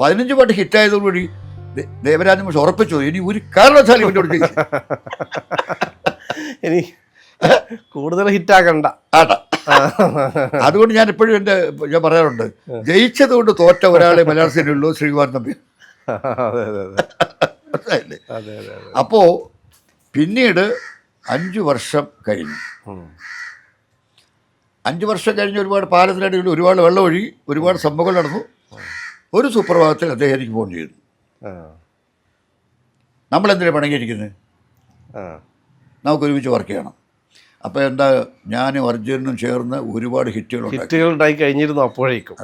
15 പാട്ട് ഹിറ്റായതോടുകൂടി ദേവരാജൻ മാഷ് ഉറപ്പിച്ചു ഇനി ഒരു കാരണവശാലും ഇവൻ്റെ കൂടെ ഇനി കൂടുതൽ ഹിറ്റാക്കണ്ട. അതുകൊണ്ട് ഞാൻ എപ്പോഴും ഞാൻ പറയാറുണ്ട്, ജയിച്ചത് കൊണ്ട് തോറ്റ ഒരാളെ മലയാള സിനിമയുള്ളൂ, ശ്രീകുമാരൻ തമ്പി. മനസ്സിലായില്ലേ? അപ്പോ പിന്നീട് 5 വർഷം കഴിഞ്ഞു. 5 വർഷം കഴിഞ്ഞ് ഒരുപാട് പാലത്തിനടിയിൽ ഒരുപാട് വെള്ളം ഒഴുകി, ഒരുപാട് സംഭവങ്ങൾ നടന്നു. ഒരു സുപ്രഭാതത്തിൽ അദ്ദേഹം എനിക്ക് ഫോൺ ചെയ്തു, നമ്മളെന്തിനാണ് പണങ്ങിയിരിക്കുന്നത്, നമുക്ക് ഒരുമിച്ച് വർക്ക് ചെയ്യണം. അപ്പോൾ എന്താ, ഞാനും അർജുനും ചേർന്ന് ഒരുപാട് ഹിറ്റുകളുണ്ടായി കഴിഞ്ഞിരുന്നു. അപ്പോഴേക്കും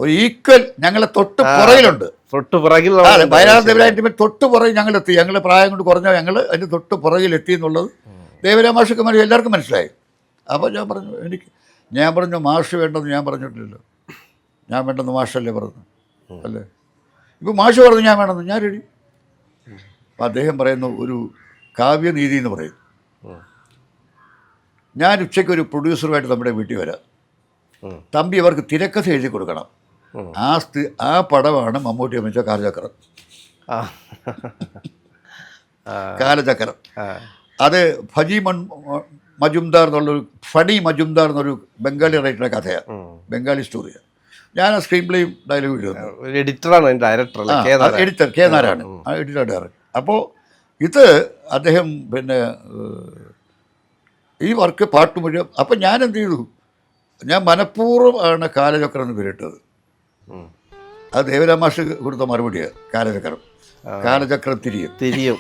ഒരു ഈക്വൽ ഞങ്ങളെ തൊട്ട് പുറകിലുണ്ട്. വയനാട് ദേവരാജൻ്റെ തൊട്ട് പുറകിൽ ഞങ്ങളെത്തി. ഞങ്ങൾ പ്രായം കൊണ്ട് കുറഞ്ഞ ഞങ്ങൾ അതിൻ്റെ തൊട്ട് പുറകിലെത്തി എന്നുള്ളത് ദേവരാമാഷക്കുമാർ എല്ലാവർക്കും മനസ്സിലായി. അപ്പോൾ ഞാൻ പറഞ്ഞു മാഷ് വേണ്ടെന്ന് ഞാൻ പറഞ്ഞിട്ടില്ലല്ലോ, ഞാൻ വേണ്ടെന്ന് മാഷല്ലേ പറഞ്ഞു അല്ലേ. ഇപ്പോൾ മാഷ് പറഞ്ഞു ഞാൻ വേണമെന്ന്, ഞാൻ റെഡി. അപ്പം അദ്ദേഹം പറയുന്നു ഒരു കാവ്യനീതി എന്ന് പറയും. ഞാൻ ഉച്ചയ്ക്ക് ഒരു പ്രൊഡ്യൂസറുമായിട്ട് നമ്മുടെ വീട്ടിൽ വരാം, തമ്പി അവർക്ക് തിരക്കഥ എഴുതി കൊടുക്കണം. ആ പടമാണ് മമ്മൂട്ടി അഭിനയിച്ച കാലചക്രം. കാലചക്രം അത് മജുംദാർ എന്നുള്ളൊരു ഫണി മജുംദാർ എന്നൊരു ബംഗാളി റൈറ്ററുടെ കഥയാണ്, ബംഗാളി സ്റ്റോറിയാണ്. ഞാൻ ആ സ്ക്രീൻ പ്ലേയും ഡയലോഗ് എഴുതുന്നു. എഡിറ്ററാണ് എഡിറ്റർ കെ നാരാണ് എഡിറ്റർ ഡയറക്ടർ. അപ്പോൾ ഇത് അദ്ദേഹം പിന്നെ ഈ വർക്ക് പാട്ട് മുഴുവൻ. അപ്പം ഞാൻ എന്ത് ചെയ്തു, ഞാൻ മനഃപൂർവ്വം ആണ് കാലചക്രം എന്ന് പേരിട്ടത്. അത് ദേവരാമാഷ് കൊടുത്ത മറുപടിയാണ് കാലചക്രം. കാലചക്രം തിരിയും.